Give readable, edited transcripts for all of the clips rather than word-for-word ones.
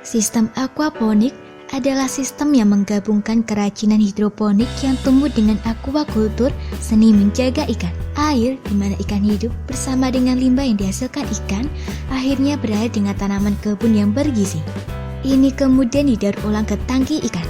Sistem aquaponik adalah sistem yang menggabungkan kerajinan hidroponik yang tumbuh dengan aquaculture, seni menjaga ikan. Air di mana ikan hidup bersama dengan limbah yang dihasilkan ikan akhirnya berair dengan tanaman kebun yang bergizi. Ini kemudian didaur ulang ke tangki ikan.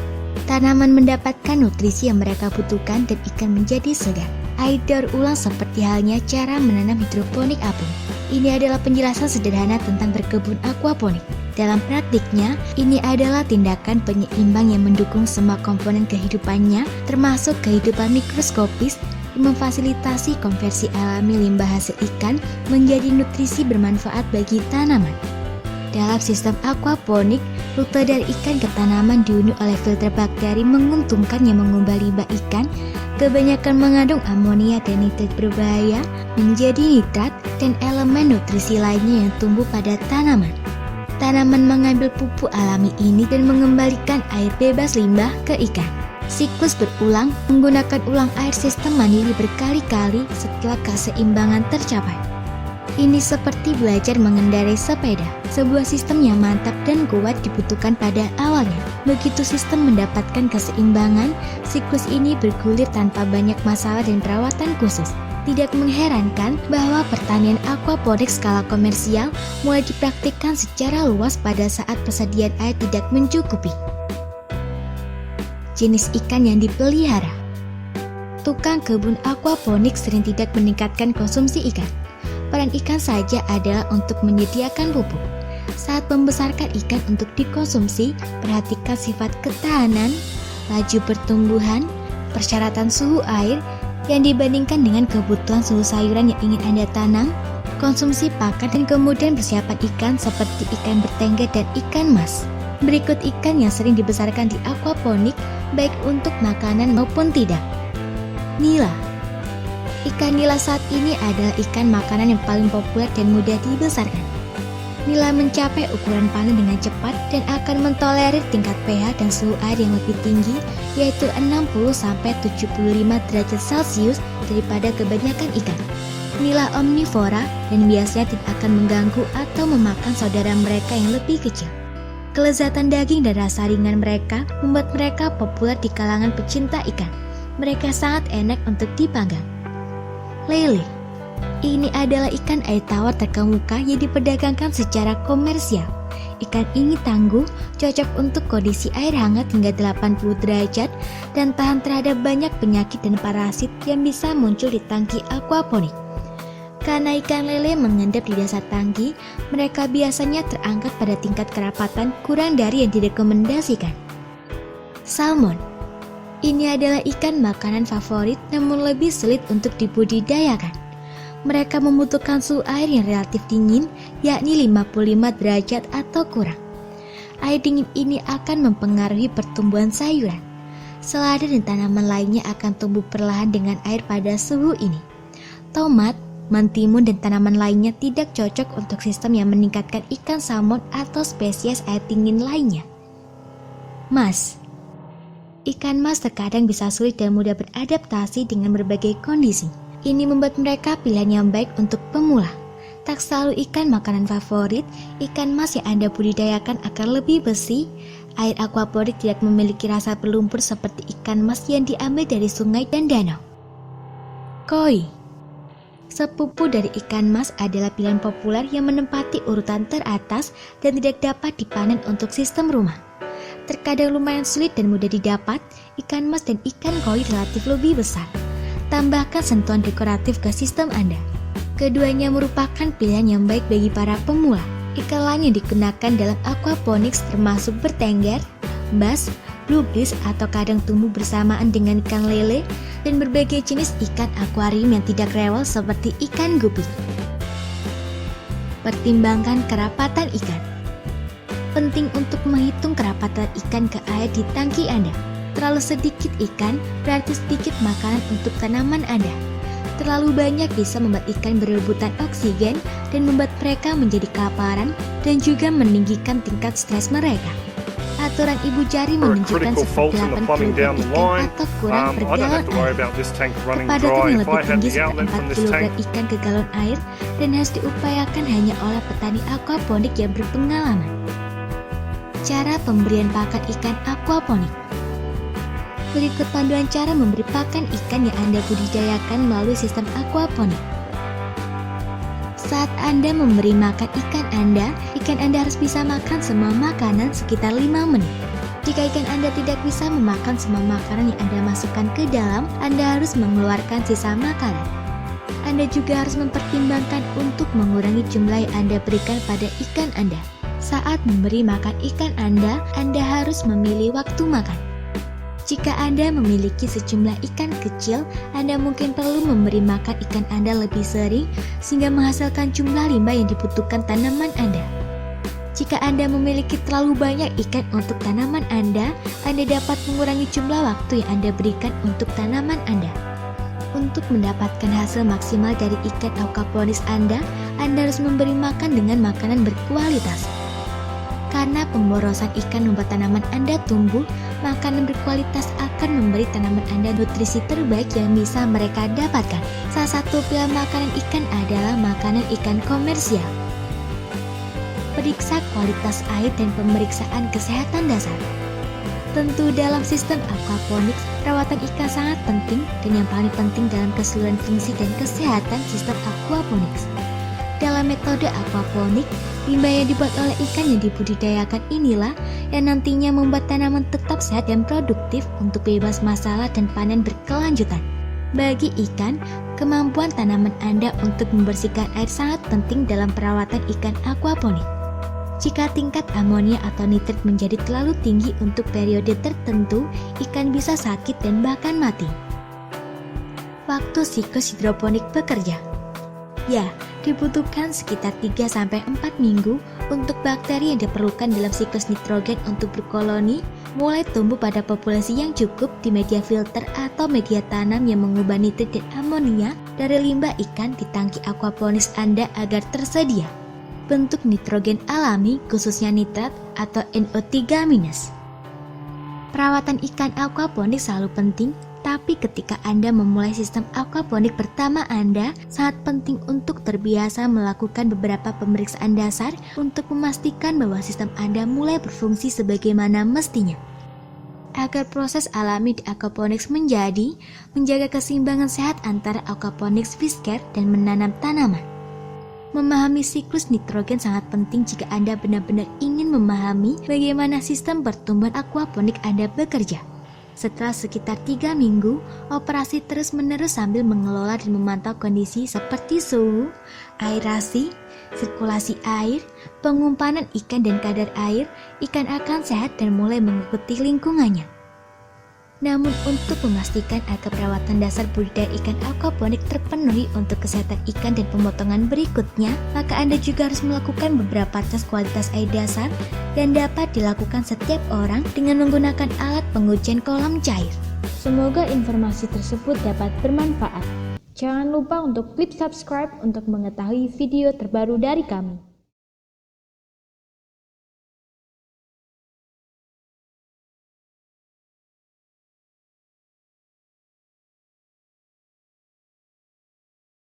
Tanaman mendapatkan nutrisi yang mereka butuhkan dan ikan menjadi segar. Air daur ulang seperti halnya cara menanam hidroponik apung. Ini adalah penjelasan sederhana tentang berkebun aquaponik. Dalam praktiknya, ini adalah tindakan penyeimbang yang mendukung semua komponen kehidupannya, termasuk kehidupan mikroskopis, yang memfasilitasi konversi alami limbah hasil ikan menjadi nutrisi bermanfaat bagi tanaman. Dalam sistem aquaponik, rute dari ikan ke tanaman diundi oleh filter bakteri menguntungkan yang mengubah limbah ikan, kebanyakan mengandung amonia dan nitrat berbahaya, menjadi nitrat dan elemen nutrisi lainnya yang tumbuh pada tanaman. Tanaman mengambil pupuk alami ini dan mengembalikan air bebas limbah ke ikan. Siklus berulang menggunakan ulang air sistem mandiri berkali-kali setelah keseimbangan tercapai. Ini seperti belajar mengendarai sepeda, sebuah sistem yang mantap dan kuat dibutuhkan pada awalnya. Begitu sistem mendapatkan keseimbangan, siklus ini bergulir tanpa banyak masalah dan perawatan khusus. Tidak mengherankan bahwa pertanian aquaponik skala komersial mulai dipraktikkan secara luas pada saat persediaan air tidak mencukupi. Jenis ikan yang dipelihara. Tukang kebun aquaponik sering tidak meningkatkan konsumsi ikan. Peran ikan saja adalah untuk menyediakan pupuk. Saat membesarkan ikan untuk dikonsumsi, perhatikan sifat ketahanan, laju pertumbuhan, persyaratan suhu air, yang dibandingkan dengan kebutuhan suhu sayuran yang ingin Anda tanam, konsumsi pakan dan kemudian persiapan ikan seperti ikan bertengger dan ikan mas. Berikut ikan yang sering dibesarkan di aquaponik baik untuk makanan maupun tidak. Nila. Ikan nila saat ini adalah ikan makanan yang paling populer dan mudah dibesarkan. Nila mencapai ukuran panen dengan cepat dan akan mentolerir tingkat pH dan suhu air yang lebih tinggi, yaitu 60-75 derajat Celcius daripada kebanyakan ikan. Nila omnivora dan biasanya tidak akan mengganggu atau memakan saudara mereka yang lebih kecil. Kelezatan daging dan rasa ringan mereka membuat mereka populer di kalangan pecinta ikan. Mereka sangat enak untuk dipanggang. Lele. Ini adalah ikan air tawar terkemuka yang diperdagangkan secara komersial. Ikan ini tangguh, cocok untuk kondisi air hangat hingga 80 derajat dan tahan terhadap banyak penyakit dan parasit yang bisa muncul di tangki aquaponik. Karena ikan lele mengendap di dasar tangki, mereka biasanya terangkat pada tingkat kerapatan kurang dari yang direkomendasikan. Salmon. Ini adalah ikan makanan favorit namun lebih sulit untuk dibudidayakan. Mereka membutuhkan suhu air yang relatif dingin, yakni 55 derajat atau kurang. Air dingin ini akan mempengaruhi pertumbuhan sayuran. Selada dan tanaman lainnya akan tumbuh perlahan dengan air pada suhu ini. Tomat, mentimun, dan tanaman lainnya tidak cocok untuk sistem yang meningkatkan ikan salmon atau spesies air dingin lainnya. Mas. Ikan mas terkadang bisa sulit dan mudah beradaptasi dengan berbagai kondisi. Ini membuat mereka pilihan yang baik untuk pemula. Tak selalu ikan makanan favorit, ikan mas yang Anda budidayakan akan lebih besi. Air aquaponik tidak memiliki rasa berlumpur seperti ikan mas yang diambil dari sungai dan danau. Koi. Sepupu dari ikan mas adalah pilihan populer yang menempati urutan teratas dan tidak dapat dipanen untuk sistem rumah. Terkadang lumayan sulit dan mudah didapat, ikan mas dan ikan koi relatif lebih besar. Tambahkan sentuhan dekoratif ke sistem Anda. Keduanya merupakan pilihan yang baik bagi para pemula. Ikan lain yang digunakan dalam aquaponics termasuk bertengger, bass, bluegill atau kadang tumbuh bersamaan dengan ikan lele dan berbagai jenis ikan akuarium yang tidak rewel seperti ikan gupi. Pertimbangkan kerapatan ikan. Penting untuk menghitung kerapatan ikan ke air di tangki Anda. Terlalu sedikit ikan berarti sedikit makanan untuk tanaman Anda. Terlalu banyak bisa membuat ikan berebutan oksigen dan membuat mereka menjadi kelaparan dan juga meninggikan tingkat stres mereka. Aturan ibu jari menunjukkan seperti 8 kg ikan atau kurang per galon air. Kepadatan yang lebih tinggi sekitar 4 kg ikan ke galon air dan harus diupayakan hanya oleh petani aquaponik yang berpengalaman. Cara pemberian pakan ikan aquaponik. Berikut panduan cara memberi pakan ikan yang Anda budidayakan melalui sistem aquaponik. Saat Anda memberi makan ikan Anda harus bisa makan semua makanan sekitar 5 menit. Jika ikan Anda tidak bisa memakan semua makanan yang Anda masukkan ke dalam, Anda harus mengeluarkan sisa makanan. Anda juga harus mempertimbangkan untuk mengurangi jumlah yang Anda berikan pada ikan Anda. Saat memberi makan ikan Anda harus memilih waktu makan. Jika Anda memiliki sejumlah ikan kecil, Anda mungkin perlu memberi makan ikan Anda lebih sering sehingga menghasilkan jumlah limbah yang dibutuhkan tanaman Anda. Jika Anda memiliki terlalu banyak ikan untuk tanaman Anda dapat mengurangi jumlah waktu yang Anda berikan untuk tanaman Anda. Untuk mendapatkan hasil maksimal dari ikan aquaponik Anda harus memberi makan dengan makanan berkualitas. Karena pemborosan ikan membuat tanaman Anda tumbuh, makanan berkualitas akan memberi tanaman Anda nutrisi terbaik yang bisa mereka dapatkan. Salah satu pilihan makanan ikan adalah makanan ikan komersial. Periksa kualitas air dan pemeriksaan kesehatan dasar. Tentu dalam sistem aquaponik, perawatan ikan sangat penting dan yang paling penting dalam keseluruhan fungsi dan kesehatan sistem aquaponik. Dalam metode aquaponik, limbah yang dibuat oleh ikan yang dibudidayakan inilah yang nantinya membuat tanaman tetap sehat dan produktif untuk bebas masalah dan panen berkelanjutan. Bagi ikan, kemampuan tanaman Anda untuk membersihkan air sangat penting dalam perawatan ikan aquaponik. Jika tingkat amonia atau nitrit menjadi terlalu tinggi untuk periode tertentu, ikan bisa sakit dan bahkan mati. Waktu siklus hidroponik bekerja. Ya, dibutuhkan sekitar 3-4 minggu untuk bakteri yang diperlukan dalam siklus nitrogen untuk berkoloni, mulai tumbuh pada populasi yang cukup di media filter atau media tanam yang mengubah nitrit dan amonia dari limbah ikan di tangki aquaponik Anda agar tersedia. Bentuk nitrogen alami khususnya nitrat atau NO3-. Perawatan ikan aquaponik selalu penting, tapi ketika Anda memulai sistem aquaponik pertama Anda, sangat penting untuk terbiasa melakukan beberapa pemeriksaan dasar untuk memastikan bahwa sistem Anda mulai berfungsi sebagaimana mestinya. Agar proses alami di aquaponik menjaga keseimbangan sehat antara aquaponik fish care dan menanam tanaman. Memahami siklus nitrogen sangat penting jika Anda benar-benar ingin memahami bagaimana sistem pertumbuhan aquaponik Anda bekerja. Setelah sekitar 3 minggu, operasi terus-menerus sambil mengelola dan memantau kondisi seperti suhu, aerasi, sirkulasi air, pengumpanan ikan dan kadar air, ikan akan sehat dan mulai mengikuti lingkungannya. Namun untuk memastikan agar perawatan dasar budidaya ikan aquaponik terpenuhi untuk kesehatan ikan dan pemotongan berikutnya, maka Anda juga harus melakukan beberapa tes kualitas air dasar dan dapat dilakukan setiap orang dengan menggunakan alat pengujian kolam cair. Semoga informasi tersebut dapat bermanfaat. Jangan lupa untuk klik subscribe untuk mengetahui video terbaru dari kami.